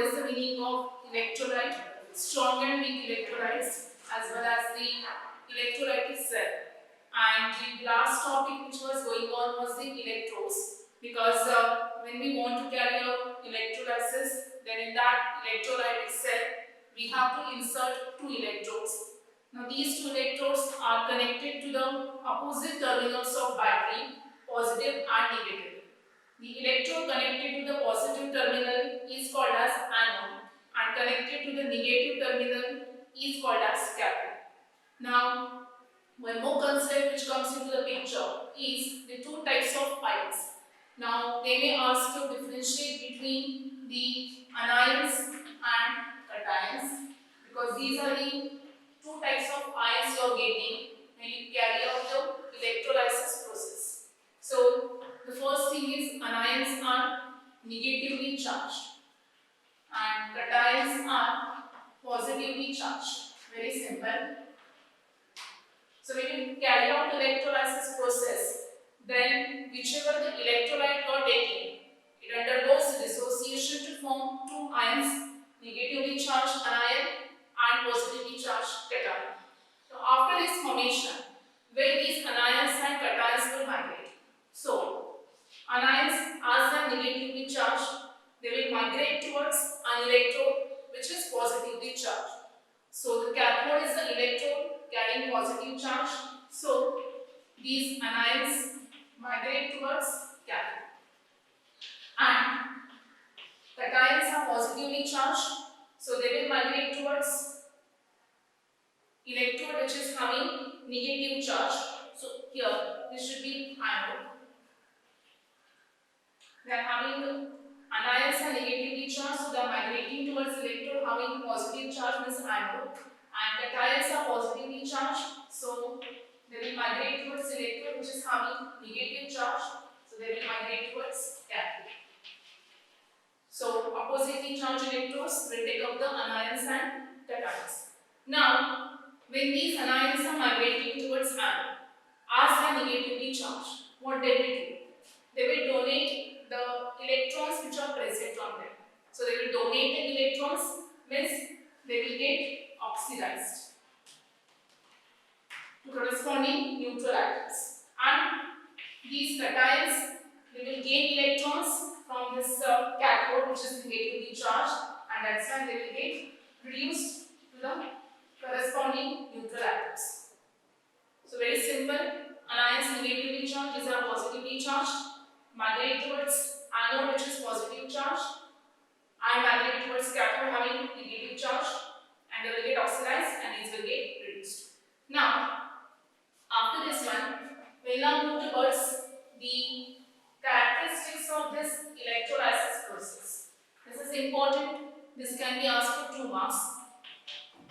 is the meaning of electrolyte, strong and weak electrolytes, as well as the electrolytic cell. And the last topic which was going on was the electrodes, because when we want to carry out electrolysis, then in that electrolytic cell we have to insert two electrodes. Now these two electrodes are connected to the opposite terminals of battery, positive and negative. The electrode connected to the positive terminal is called as anode, and connected to the negative terminal is called as cathode. Now, one more concept which comes into the picture is the two types of ions. Now, they may ask you to differentiate between the anions and cations, because these are the two types of ions you are getting when you carry out the electrolysis process. So, the first thing is anions are negatively charged and cations are positively charged. Very simple. So when you carry out electrolysis process, then whichever the electrolyte you are taking, it undergoes dissociation to form two ions, negatively charged anion and positively charged cation. So after this formation, where these anions and cations will migrate. So anions, as they are negatively charged, they will migrate towards an electrode which is positively charged. So the cathode is the electrode carrying positive charge. So these anions migrate towards cathode. And cations are positively charged, so they will migrate towards electrode which is having negative charge. So here this should be anode. They are having anions are negatively charged, so they are migrating towards electrode having positive charge, means anode. And cations are positively charged, so they will migrate towards electrode which is having negative charge, so they will migrate towards cathode. So oppositely charged electrodes will take up the anions and cations. Now, when these anions are migrating towards anode, as they are negatively charged, what they will do? They will donate the electrons which are present on them. So they will donate the electrons, means they will get oxidized to corresponding neutral atoms. And these cations, they will gain electrons from this cathode which is negatively charged, and that's why they will get reduced to the corresponding neutral atoms. So very simple, anions negatively charged, these are positively charged, migrate towards anode which is positive charge, and migrate towards cathode having negative charge, and they will get oxidized and these will get reduced. Now, after this one, we will now move towards the characteristics of this electrolysis process. This is important. This can be asked for 2 marks.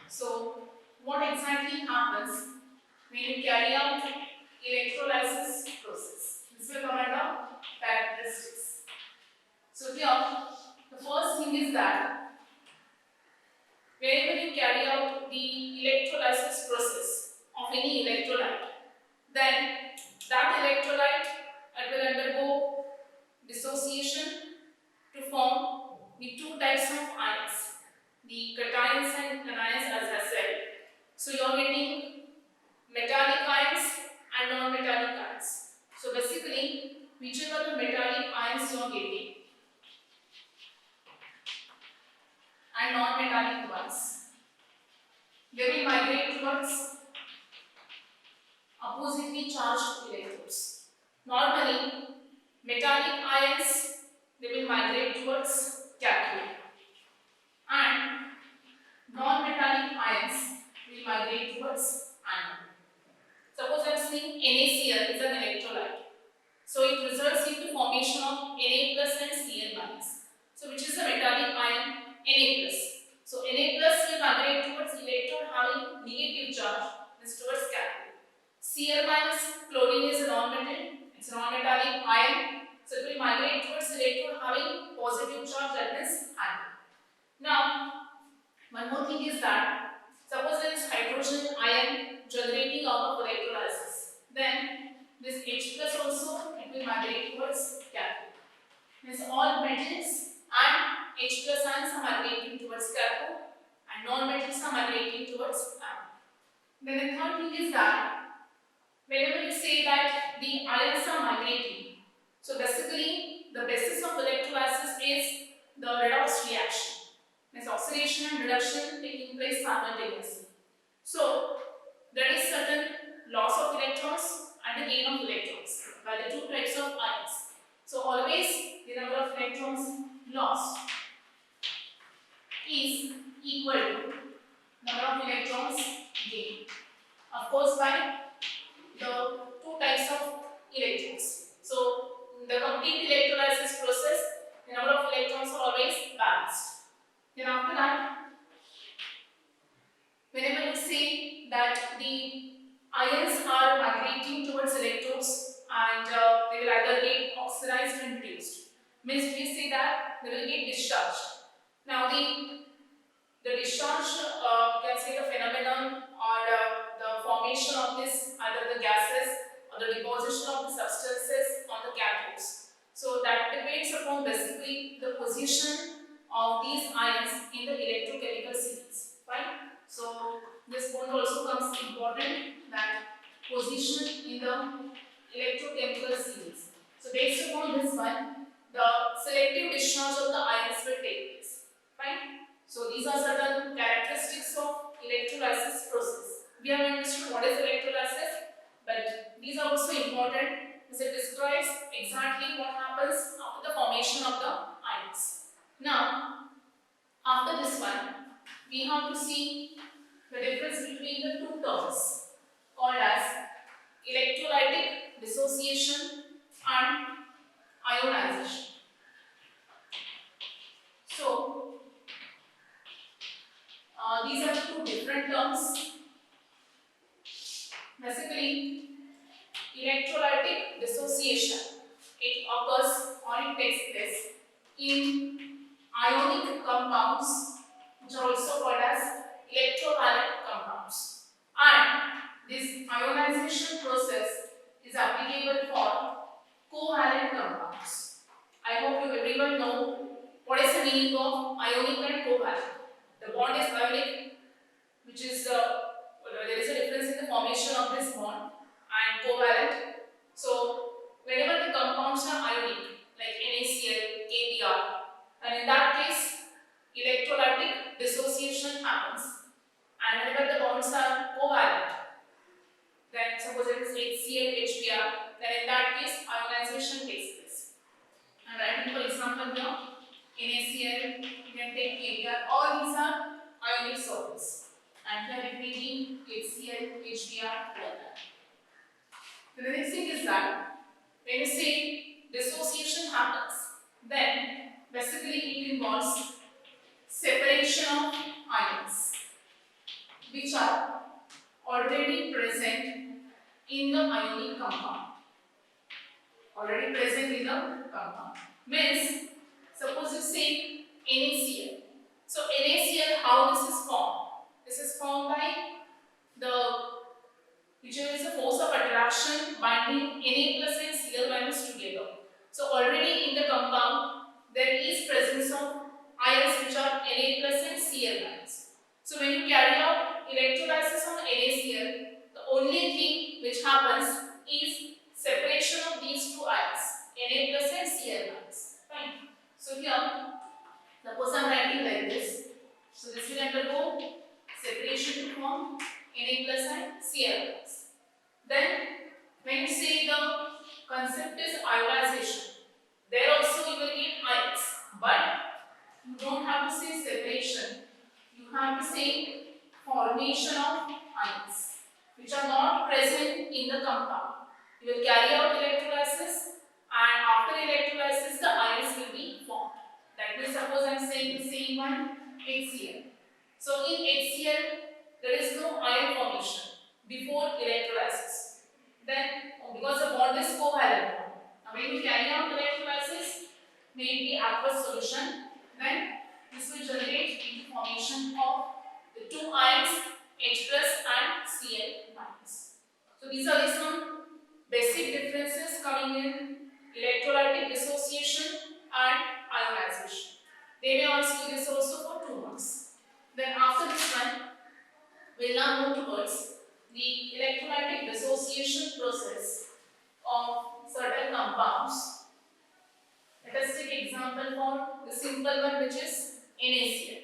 So, what exactly happens when you carry out electrolysis process? This will come under characteristics. So here, the first thing is that whenever you carry out the electrolysis process of any electrolyte, then that electrolyte will undergo dissociation to form the two types of ions, the cations and anions, as I said. So you are getting metallic ions and non-metallic ions. So basically, whichever the metallic ions you are getting and non-metallic ones, they will migrate towards oppositely charged electrodes. Normally, metallic ions, they will migrate towards cathode, and non-metallic ions will migrate towards anode. Suppose I am saying NaCl is an electrolyte. So it results in the formation of Na plus and Cl minus. So which is the metallic ion? Na plus. So Na plus will migrate towards electrode having negative charge, means towards cathode. Cl minus, chlorine is a non-metal, it's a non-metallic ion, so it will migrate towards electrode having positive charge, that means anode. Now, one more thing is that suppose there is hydrogen ion generating out of electrolysis, then this H plus also it will migrate towards cathode. Means all metals and H plus ions are migrating towards cathode and non-metals are migrating towards anode. Then the third thing is that whenever you say that the ions are migrating, so basically the basis of electrolysis is the redox reaction. Means oxidation and reduction taking place simultaneously. So there is certain loss of electrons and the gain of electrons by the two types of ions. So always the number of electrons lost is equal to number of electrons gained. Of course, by the two types of electrons. So in the complete electrolysis process, the number of electrons are always balanced. Then after that, whenever you say that the ions are migrating towards electrodes and they will either get oxidized and reduced, means we say that they will get discharged. Now the discharge, you can say the phenomenon or the formation of this, either the gases or the deposition of the substances on the cathodes. So that depends upon basically the position of these ions in the electrochemical series, right? So this point also comes important, that position in the electrochemical series. So based upon this one, the selective discharge of the ions will take place, right? So these are certain characteristics of electrolysis process. We have understood what is electrolysis, but these are also important because it describes exactly what happens after the formation of the ions. Now, after this one, we have to see the difference between the two terms called as electrolytic dissociation and ionization. So, these are two different terms. Basically, electrolytic dissociation, it occurs or it takes place in ionic compounds, which are also called as electrovalent compounds. And this ionization process is applicable for covalent compounds. I hope you everyone know what is the meaning of ionic and covalent. The bond is ionic, which is there is a difference in the formation of this bond, and covalent. So whenever the compounds are ionic, like NaCl, KBr, and in that case electrolytic dissociation happens. And whenever the bonds are covalent, then suppose it is HCl, HBr, then in that case ionization takes place. I'm writing for example here, NaCl, you can take KBr, all these are ionic solids. And here it may be HCl, HBr, like that. The next thing is that when you say dissociation happens, then basically it involves separation of ions which are already present in the ionic compound. Already present in the compound. Means, suppose you say NaCl. So NaCl, how this is formed? This is formed by whichever is the force of attraction binding Na plus and Cl minus together. So already in the compound there is presence of ions which are Na plus and Cl minus. So when you carry out electrolysis on NaCl, the only thing which happens is separation of these two ions, Na plus and Cl minus. Fine. So here, suppose I am writing like this. So this will undergo separation to form Na plus and Cl plus. Then when you say the concept is ionization, there also you will get ions, but you don't have to say separation, you have to say formation of ions which are not present in the compound. You will carry out electrolysis, and after electrolysis the ions will be formed. That means suppose I am saying the same one, HCl. So in HCl there is no ion formation before electrolysis. Then because the bond is covalent, now when you carry out electrolysis, may it be aqueous solution, then this will generate the formation of the two ions H plus and Cl minus. So these are some basic differences coming in electrolytic dissociation and ionization. They may this also for 2 marks. Then after this one, we'll now move towards the electrolytic dissociation process of certain compounds. Let us take example for the simple one, which is NaCl,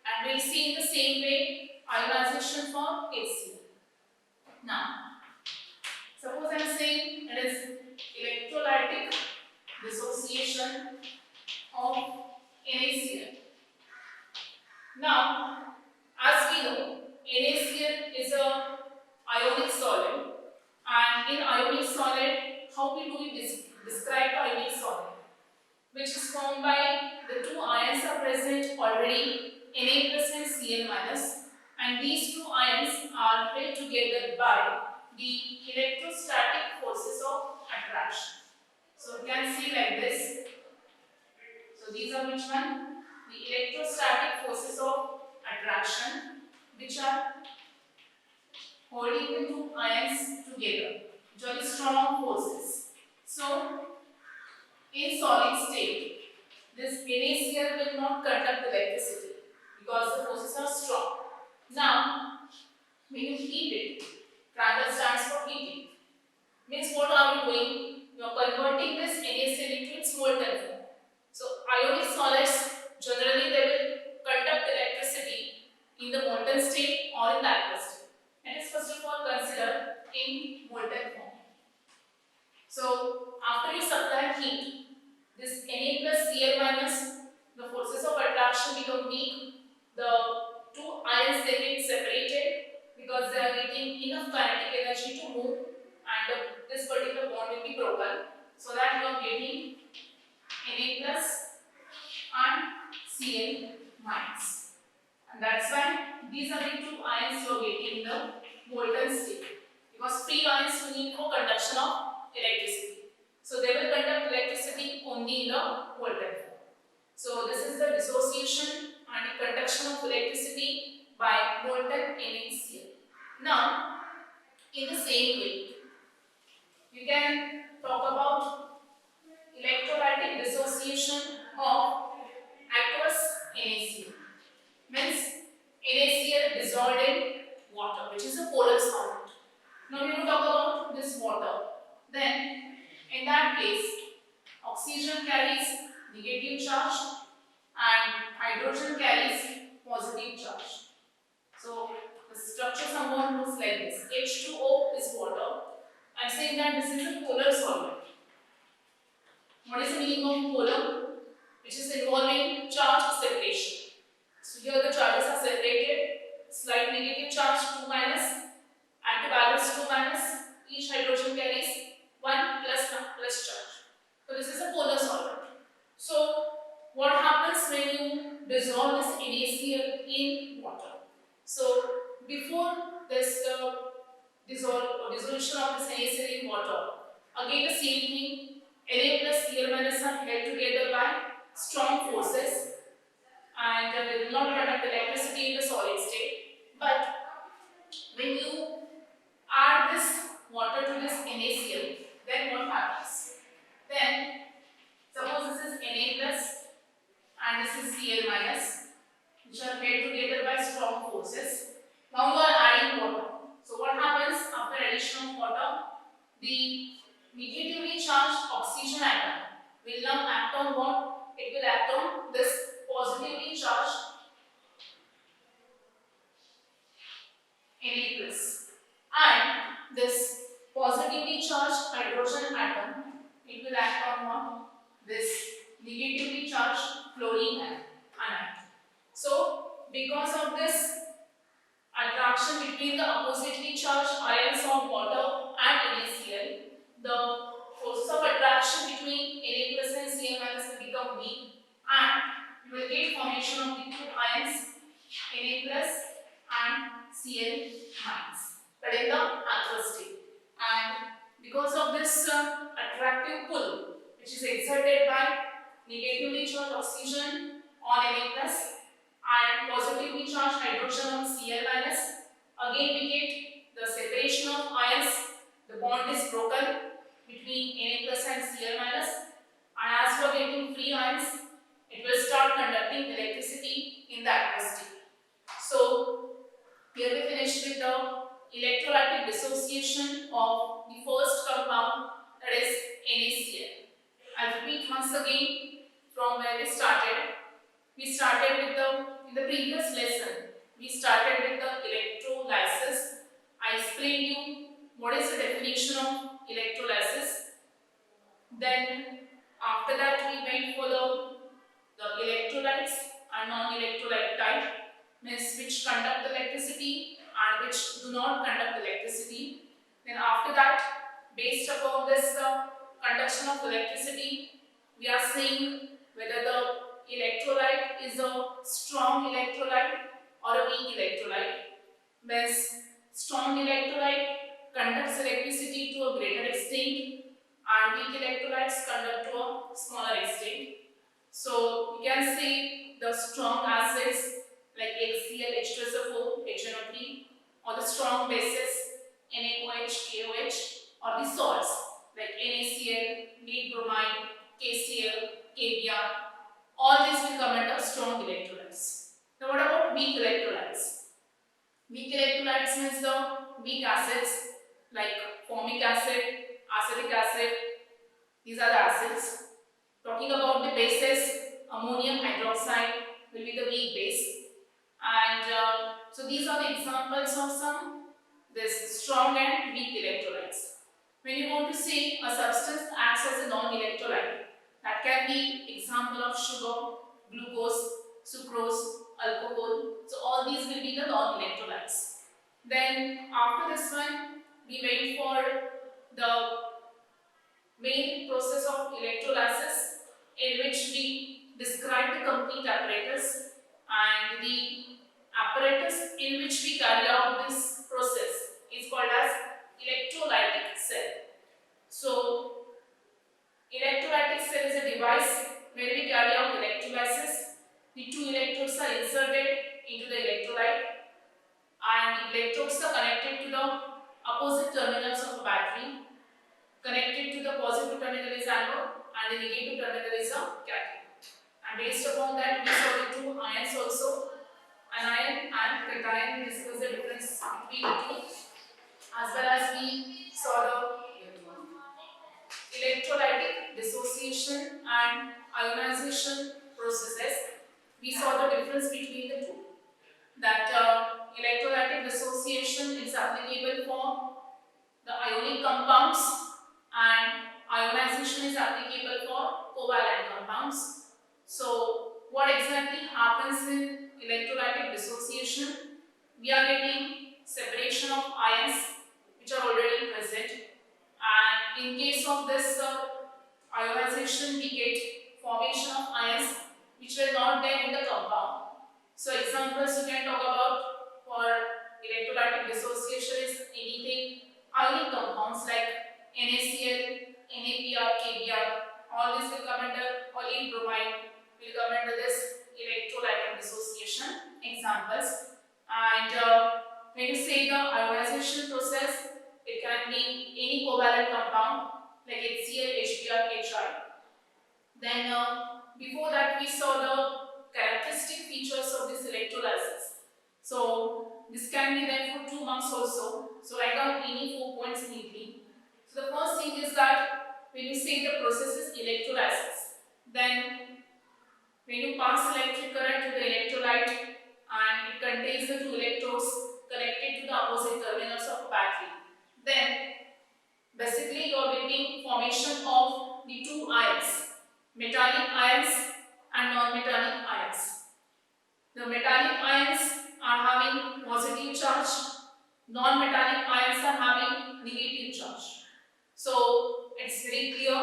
and we'll see in the same way ionization for HCl. Now, suppose I am saying it is electrolytic dissociation of NaCl. Now, as we know, NaCl is a ionic solid, and in ionic solid, how we describe the ionic solid, which is formed by the two ions are present already, Na plus and Cl minus, and these two ions are held together by the electrostatic forces of attraction. So you can see like this. So these are which one? The electrostatic forces of attraction, which are holding the two ions together, which are the strong forces. So in solid state, this NaCl will not conduct electricity because the forces are strong. Now, when you heat it, Prandtl stands for heating. Means what are you doing? You are converting this NaCl into its molten form. So ionic solids generally they will conduct electricity in the molten state or in the aqueous state. Let us first of all consider in molten form. So after you supply heat, this Na plus Cl minus, the forces of attraction become weak. The two ions they get separated because they are getting enough kinetic energy to move, and this particular bond will be broken. So that you are getting Na plus and Cl minus, and that's why these are the two ions you are getting in the molten state, because free ions you need for conduction of electricity. So they will conduct electricity only in the molten form. So this is the dissociation and the conduction of electricity by molten NaCl. Now, in the same way, you can talk about electrolytic dissociation of aqueous NaCl. Means NaCl dissolved in water, which is a polar solid. Now we will talk about this water. Then in that case, oxygen carries negative charge and hydrogen carries positive charge. So the structure somewhat looks like this. H2O is water. I am saying that this is a polar solid. What is the meaning of polar? Which is involving charge separation. So here the charges are separated. Slight negative charge 2 minus, and to balance 2 minus, each hydrogen carries 1 plus charge. So this is a polar solid. So what happens when you dissolve this NaCl in water? So before this dissolution of this NaCl in water, again the same thing, Na plus Cl minus are held together by strong forces, and they will not conduct electricity in the solid state. But when you add this water to this NaCl, then what happens? Then suppose this is Na plus and this is Cl minus, which are held together by strong forces. Now you are adding water. So what happens after addition of water? The negatively charged oxygen atom will now act on what? It will act on this positively charged Na plus, and this positively charged hydrogen atom, it will act on what? This negatively charged fluorine ion. So because of this attraction between the oppositely charged ions of water and NaCl, the forces of attraction between Na plus and Cl minus will become weak, and you will get formation of the two ions Na plus and Cl minus, but in the aqueous state. And because of this attractive pull, which is exerted by negatively charged oxygen on Na plus and positively charged hydrogen on Cl minus, again we get the separation of ions, the bond is broken between Na plus and Cl minus, and as we are getting free ions, it will start conducting electricity electrolytic dissociation of the first compound, that is NaCl. I'll repeat once again from where we started. We started with in the previous lesson, we started with the electrolysis. I explained you what is the definition of electrolysis. Then after that we went for the electrolytes and non-electrolyte type, means which conduct electricity and which do not conduct electricity. Then after that, based upon this conduction of electricity, we are seeing whether the electrolyte is a strong electrolyte or a weak electrolyte. Means strong electrolyte conducts electricity to a greater extent and weak electrolytes conduct to a smaller extent. So you can see the strong acids like HCl, H2SO4, HNO3, or the strong bases NaOH, KOH, or the salts like NaCl, lead bromide, KCl, KBr. All these will come under strong electrolytes. Now what about weak electrolytes? Weak electrolytes means the weak acids like formic acid, acetic acid. These are the acids. Talking about the bases, ammonium hydroxide will be the weak base. And so these are the examples of some this strong and weak electrolytes. When you want to say a substance acts as a non-electrolyte, that can be example of sugar, glucose, sucrose, alcohol. So all these will be the non-electrolytes. Then after this one, we wait for the main process of electrolysis, in which we describe the complete apparatus, and the apparatus in which we carry out this process is called as electrolytic cell. So electrolytic cell is a device where we carry out electrolysis. The two electrodes are inserted into the electrolyte and the electrodes are connected to the opposite terminals of a battery. Connected to the positive terminal is anode and the negative terminal is a cathode. And based upon that, we saw the two ions also, anion and cation. We discussed the difference between the two, as well as we saw the electrolytic dissociation and ionization processes. We saw the difference between the two. That electrolytic dissociation is applicable for the ionic compounds and ionization is applicable for covalent compounds. So what exactly happens in electrolytic dissociation? We are getting separation of ions which are already present, and in case of this ionization we get formation of ions which were not there in the compound. So examples you can talk about for electrolytic dissociation is anything ionic compounds like NaCl, NaPr, KBr. All these will come under, or lead bromide will come under this electrolytic dissociation examples. And when you say the ionization process, it can be any covalent compound like HCl, HBr, HI. Then before that we saw the characteristic features of this electrolysis. So this can be there for 2 marks also. So write down any 4 points neatly. So the first thing is that when you say the process is electrolysis, then when you pass electric current to the electrolyte and it contains the 2 electrodes connected to the opposite terminals of a battery, then basically you are getting formation of the 2 ions, metallic ions and non-metallic ions. The metallic ions are having positive charge, non-metallic ions are having negative charge. So it's very clear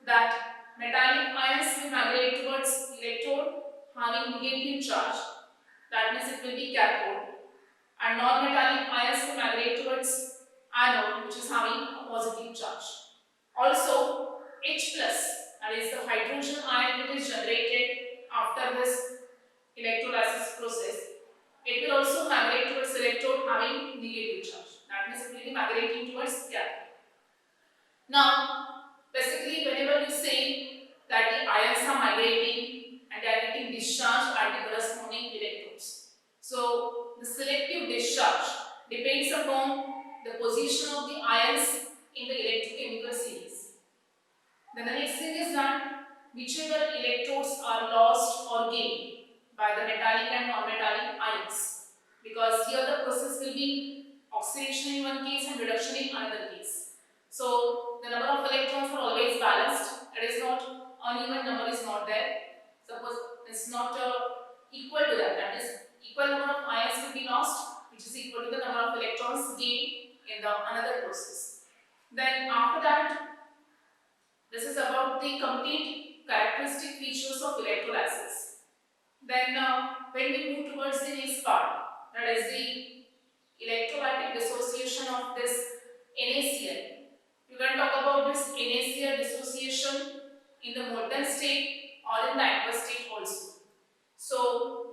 that metallic ions will migrate towards electrode having negative charge, that means it will be cathode, and non-metallic ions will migrate towards anode, which is having a positive charge. Also H plus, that is the hydrogen ion that is generated after this electrolysis process, it will also migrate towards electrode having negative charge, that means it will be migrating towards cathode. Now basically whenever you say that the ions are migrating and they are getting discharged at the corresponding electrodes, so the selective discharge depends upon the position of the ions in the electrochemical series. Then the next thing is that whichever electrodes are lost or gained by the metallic and non-metallic ions, because here the process will be oxidation in one case and reduction in another case. So the number of electrons are always balanced. It is not uneven number is not there. Suppose it's not equal to that. That is equal number of ions will be lost, which is equal to the number of electrons gained in the another process. Then after that, this is about the complete characteristic features of electrolysis. Then when we move towards the next part, that is the electrolytic dissociation of this NaCl. You can talk about this NaCl dissociation in the molten state or in the aqueous state also. So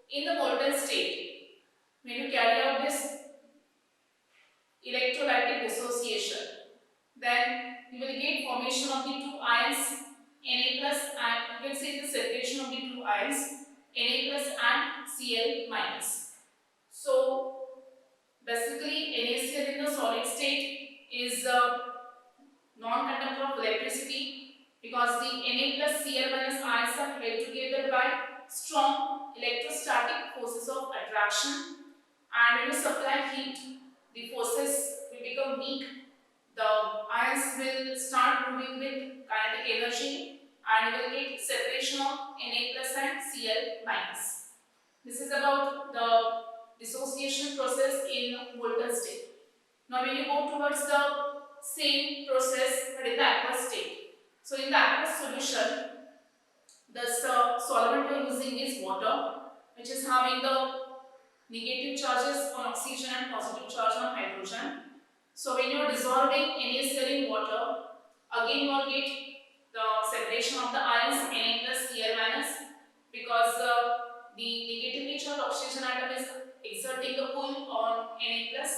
in the molten state, when you carry out this electrolytic dissociation, then you will get formation of the two ions Na plus, and you can say the separation of the two ions Na plus and Cl minus. So basically NaCl in the solid state is non-conductor of electricity because the Na plus Cl minus ions are held together by strong electrostatic forces of attraction, and when you supply heat, the forces will become weak. The ions will start moving with kinetic energy and you will get separation of Na plus and Cl minus. This is about the dissociation process in molten state. Now when you go towards the same process but in the aqueous state. So in the aqueous solution, the solvent we are using is water, which is having the negative charges on oxygen and positive charge on hydrogen. So when you are dissolving NaCl in water, again you will get the separation of the ions Na plus Cl minus, because the negatively charged oxygen atom is exerting a pull on Na plus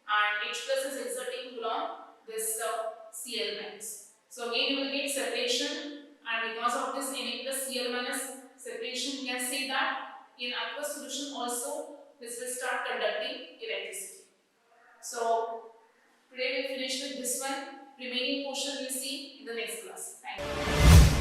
and H plus is exerting pull on this Cl minus. So again you will get separation, and because of this Na plus Cl minus separation, you can say that in aqueous solution also this will start conducting electricity. So today we finish with this one. Remaining portion we'll see in the next class. Thank you.